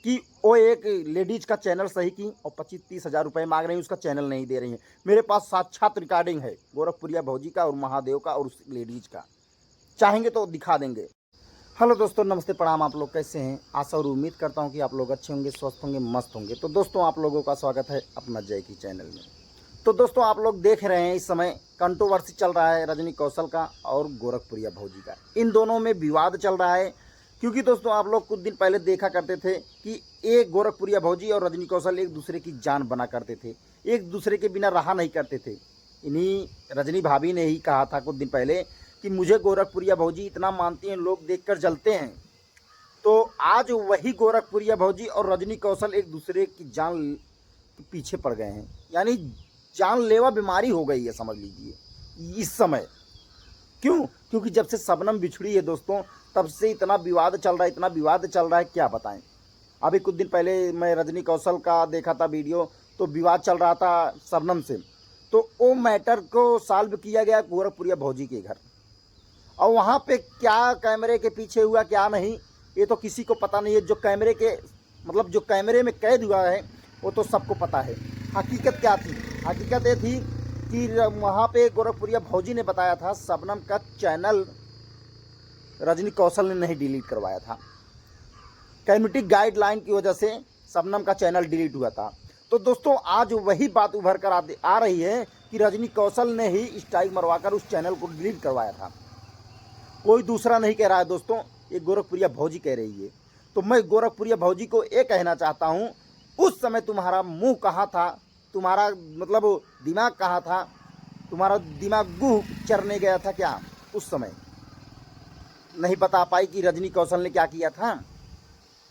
कि वो एक लेडीज का चैनल सही की और 25-30 हज़ार रुपये मांग रही हैं, उसका चैनल नहीं दे रही हैं। मेरे पास साक्षात रिकॉर्डिंग है गोरखपुरिया भौजी का और महादेव का और उस लेडीज का, चाहेंगे तो दिखा देंगे। हेलो दोस्तों, नमस्ते, प्रणाम। आप लोग कैसे हैं? आशा और उम्मीद करता हूं कि आप लोग अच्छे होंगे, स्वस्थ होंगे, मस्त होंगे। तो दोस्तों, आप लोगों का स्वागत है अपना जय की चैनल में। तो दोस्तों, आप लोग देख रहे हैं इस समय कंट्रोवर्सी चल रहा है रजनी कौशल का और गोरखपुरिया भौजी का। इन दोनों में विवाद चल रहा है, क्योंकि दोस्तों आप लोग कुछ दिन पहले देखा करते थे कि एक गोरखपुरिया भौजी और रजनी कौशल एक दूसरे की जान बना करते थे, एक दूसरे के बिना रहा नहीं करते थे। इन्हीं रजनी भाभी ने ही कहा था कुछ दिन पहले कि मुझे गोरखपुरिया भौजी इतना मानती हैं, लोग देखकर जलते हैं। तो आज वही गोरखपुरिया भौजी और रजनी कौशल एक दूसरे की जान के पीछे पड़ गए हैं, यानी जानलेवा बीमारी हो गई है, समझ लीजिए इस समय। क्यों? क्योंकि जब से शबनम बिछड़ी है दोस्तों, तब से इतना विवाद चल रहा है, इतना विवाद चल रहा है, क्या बताएं। अभी कुछ दिन पहले मैं रजनी कौशल का देखा था वीडियो, तो विवाद चल रहा था शबनम से, तो वो मैटर को सॉल्व किया गया गोरखपुरिया भौजी के घर। और वहाँ पे क्या कैमरे के पीछे हुआ क्या नहीं, ये तो किसी को पता नहीं है। जो कैमरे के मतलब जो कैमरे में कैद हुआ है वो तो सबको पता है। हकीकत क्या थी? हकीकत ये थी कि वहाँ पे गोरखपुरिया भौजी ने बताया था शबनम का चैनल रजनी कौशल ने नहीं डिलीट करवाया था, कम्युनिटी गाइडलाइन की वजह से शबनम का चैनल डिलीट हुआ था। तो दोस्तों आज वही बात उभर कर आ रही है कि रजनी कौशल ने ही स्ट्राइक मरवाकर उस चैनल को डिलीट करवाया था। कोई दूसरा नहीं कह रहा है दोस्तों, ये गोरखपुरिया भौजी कह रही है। तो मैं गोरखपुरिया भौजी को ये कहना चाहता हूँ, उस समय तुम्हारा मुंह कहाँ था, तुम्हारा मतलब दिमाग कहाँ था, तुम्हारा दिमाग गुह चरने गया था क्या? उस समय नहीं बता पाई कि रजनी कौशल ने क्या किया था।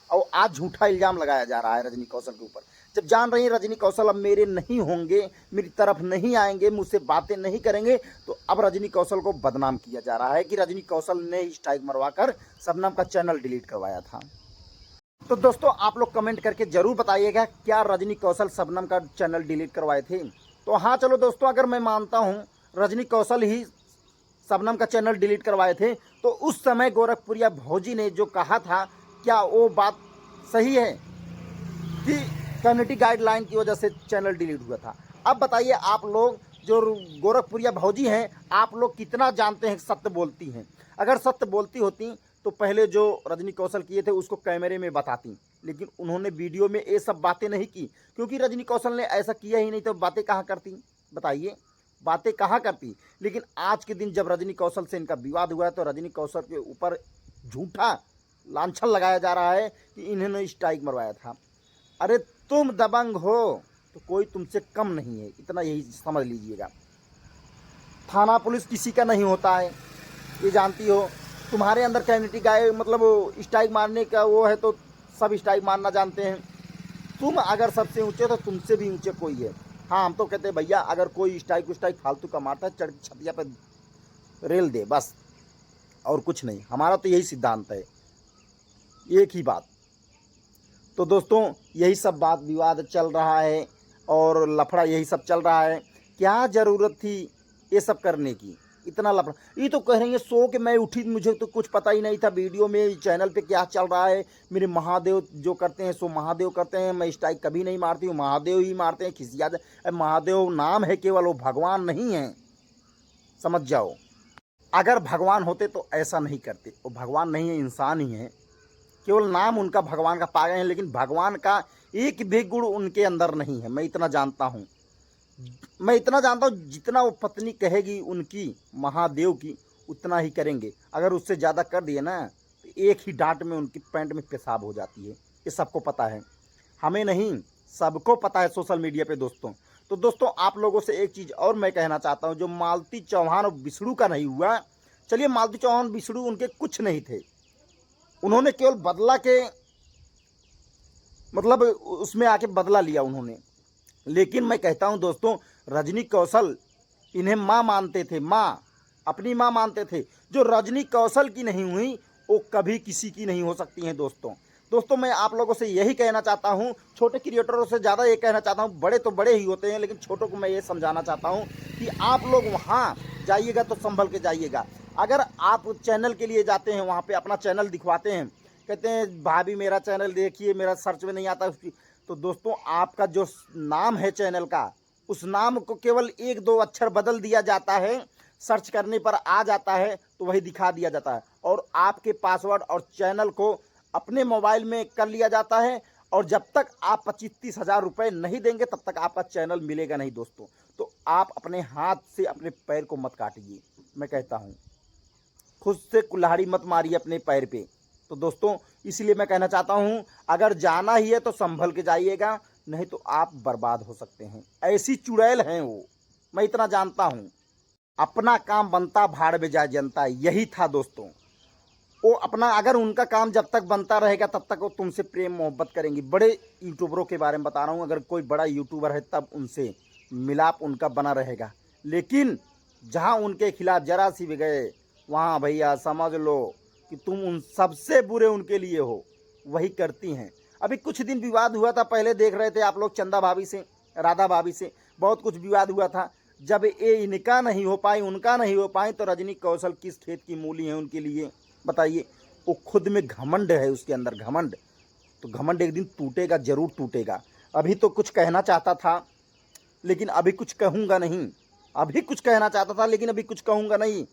और आज झूठा इल्ज़ाम लगाया जा रहा है रजनी कौशल के ऊपर, जब जान रही है रजनी कौशल अब मेरे नहीं होंगे, मेरी तरफ नहीं आएंगे, मुझसे बातें नहीं करेंगे, तो अब रजनी कौशल को बदनाम किया जा रहा है कि रजनी कौशल ने स्ट्राइक मरवाकर शबनम का चैनल डिलीट करवाया था। तो दोस्तों आप लोग कमेंट करके जरूर बताइएगा, क्या रजनी कौशल शबनम का चैनल डिलीट करवाए थे? तो हाँ चलो दोस्तों, अगर मैं मानता हूँ रजनी कौशल ही शबनम का चैनल डिलीट करवाए थे, तो उस समय गोरखपुरिया भौजी ने जो कहा था, क्या वो बात सही है कि कम्युनिटी गाइडलाइन की वजह से चैनल डिलीट हुआ था? अब बताइए आप लोग, जो गोरखपुरिया भौजी हैं, आप लोग कितना जानते हैं सत्य बोलती हैं? अगर सत्य बोलती होती तो पहले जो रजनी कौशल किए थे उसको कैमरे में बताती, लेकिन उन्होंने वीडियो में ये सब बातें नहीं की, क्योंकि रजनी कौशल ने ऐसा किया ही नहीं, तो बातें कहाँ करती? बताइए, बातें कहाँ करती? लेकिन आज के दिन जब रजनी कौशल से इनका विवाद हुआ है, तो रजनी कौशल के ऊपर झूठा लांछन लगाया जा रहा है कि इन्होंने स्ट्राइक मरवाया था। अरे तुम दबंग हो तो कोई तुमसे कम नहीं है, इतना यही समझ लीजिएगा। थाना पुलिस किसी का नहीं होता है, ये जानती हो। तुम्हारे अंदर कम्युनिटी गाइड मतलब स्ट्राइक मारने का वो है, तो सब स्ट्राइक मारना जानते हैं। तुम अगर सबसे ऊंचे तो तुमसे भी ऊंचे कोई है। हाँ, हम तो कहते हैं भैया, अगर कोई स्ट्राइक फालतू का मारता है, चढ़ छतिया पर रेल दे बस, और कुछ नहीं। हमारा तो यही सिद्धांत है, एक ही बात। तो दोस्तों यही सब बात विवाद चल रहा है और लफड़ा यही सब चल रहा है। क्या ज़रूरत थी ये सब करने की, इतना लफड़ा? ये तो कह रही है सो के मैं उठी, मुझे तो कुछ पता ही नहीं था वीडियो में चैनल पे क्या चल रहा है। मेरे महादेव जो करते हैं सो महादेव करते हैं, मैं स्ट्राइक कभी नहीं मारती हूँ, महादेव ही मारते हैं। खिसिया महादेव नाम है केवल, वो भगवान नहीं है, समझ जाओ। अगर भगवान होते तो ऐसा नहीं करते। वो भगवान नहीं है, इंसान ही है, केवल नाम उनका भगवान का पा गए हैं, लेकिन भगवान का एक भी गुण उनके अंदर नहीं है। मैं इतना जानता हूँ, जितना वो पत्नी कहेगी उनकी महादेव की, उतना ही करेंगे। अगर उससे ज़्यादा कर दिए ना, तो एक ही डांट में उनकी पैंट में पेशाब हो जाती है। ये सबको पता है, हमें नहीं, सबको पता है सोशल मीडिया पे दोस्तों। तो दोस्तों आप लोगों से एक चीज़ और मैं कहना चाहता हूँ, जो मालती चौहान और बिष्णु का नहीं हुआ। चलिए, मालती चौहान बिष्णु उनके कुछ नहीं थे, उन्होंने केवल बदला के मतलब उसमें आके बदला लिया उन्होंने। लेकिन मैं कहता हूं दोस्तों, रजनी कौशल इन्हें माँ मानते थे, माँ, अपनी माँ मानते थे। जो रजनी कौशल की नहीं हुई, वो कभी किसी की नहीं हो सकती हैं दोस्तों मैं आप लोगों से यही कहना चाहता हूं, छोटे क्रिएटरों से ज़्यादा ये कहना चाहता हूं। बड़े तो बड़े ही होते हैं, लेकिन छोटों को मैं ये समझाना चाहता हूं कि आप लोग वहाँ जाइएगा तो संभल के जाइएगा। अगर आप चैनल के लिए जाते हैं, वहाँ पे अपना चैनल दिखवाते हैं, कहते हैं भाभी मेरा चैनल देखिए, मेरा सर्च में नहीं आता उसकी। तो दोस्तों आपका जो नाम है चैनल का, उस नाम को केवल 1-2 अक्षर बदल दिया जाता है, सर्च करने पर आ जाता है, तो वही दिखा दिया जाता है और आपके पासवर्ड और चैनल को अपने मोबाइल में कर लिया जाता है। और जब तक आप 25-30 हज़ार रुपये नहीं देंगे तब तक आपका चैनल मिलेगा नहीं दोस्तों। तो आप अपने हाथ से अपने पैर को मत काटिए, मैं कहता हूँ खुद से कुल्हाड़ी मत मारिए अपने पैर पे। तो दोस्तों इसलिए मैं कहना चाहता हूँ, अगर जाना ही है तो संभल के जाइएगा, नहीं तो आप बर्बाद हो सकते हैं। ऐसी चुड़ैल हैं वो, मैं इतना जानता हूँ। अपना काम बनता भाड़ में जाए जनता, यही था दोस्तों। वो अपना, अगर उनका काम जब तक बनता रहेगा तब तक वो तुमसे प्रेम मोहब्बत करेंगी। बड़े यूट्यूबरों के बारे में बता रहा हूँ, अगर कोई बड़ा यूट्यूबर है तब उनसे मिलाप उनका बना रहेगा, लेकिन जहाँ उनके खिलाफ जरा सी भी गए वहाँ भैया समझ लो कि तुम उन सबसे बुरे उनके लिए हो, वही करती हैं। अभी कुछ दिन विवाद हुआ था, पहले देख रहे थे आप लोग, चंदा भाभी से, राधा भाभी से बहुत कुछ विवाद हुआ था। जब ये इनका नहीं हो पाई, उनका नहीं हो पाई, तो रजनी कौशल किस खेत की मूली है उनके लिए, बताइए। वो खुद में घमंड है, उसके अंदर घमंड। तो घमंड एक दिन टूटेगा, जरूर टूटेगा। अभी तो कुछ कहना चाहता था लेकिन अभी कुछ कहूँगा नहीं। अभी कुछ कहना चाहता था लेकिन अभी कुछ कहूँगा नहीं।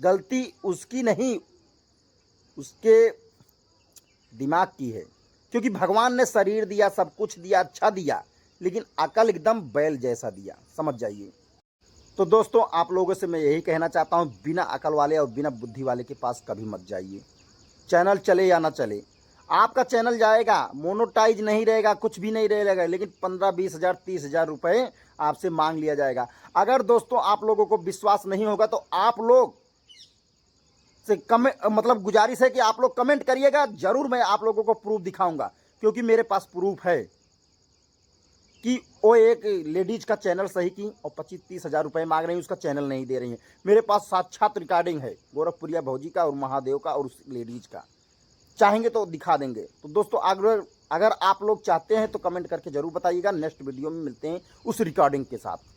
गलती उसकी नहीं, उसके दिमाग की है, क्योंकि भगवान ने शरीर दिया, सब कुछ दिया, अच्छा दिया, लेकिन अकल एकदम बैल जैसा दिया, समझ जाइए। तो दोस्तों आप लोगों से मैं यही कहना चाहता हूँ, बिना अकल वाले और बिना बुद्धि वाले के पास कभी मत जाइए। चैनल चले या ना चले, आपका चैनल जाएगा, मोनोटाइज नहीं रहेगा, कुछ भी नहीं रहेगा, लेकिन 15-20 हज़ार 30 हज़ार रुपये आपसे मांग लिया जाएगा। अगर दोस्तों आप लोगों को विश्वास नहीं होगा तो आप लोग से मतलब गुजारिश है कि आप लोग कमेंट करिएगा, जरूर मैं आप लोगों को प्रूफ दिखाऊंगा, क्योंकि मेरे पास प्रूफ है कि वो एक लेडीज का चैनल सही की और 25-30 हज़ार रुपये मांग रही हैं, उसका चैनल नहीं दे रही हैं। मेरे पास साक्षात रिकॉर्डिंग है गोरखपुरिया भौजी का और महादेव का और उस लेडीज का, चाहेंगे तो दिखा देंगे। तो दोस्तों अगर आप लोग चाहते हैं तो कमेंट करके जरूर बताइएगा। नेक्स्ट वीडियो में मिलते हैं उस रिकॉर्डिंग के साथ।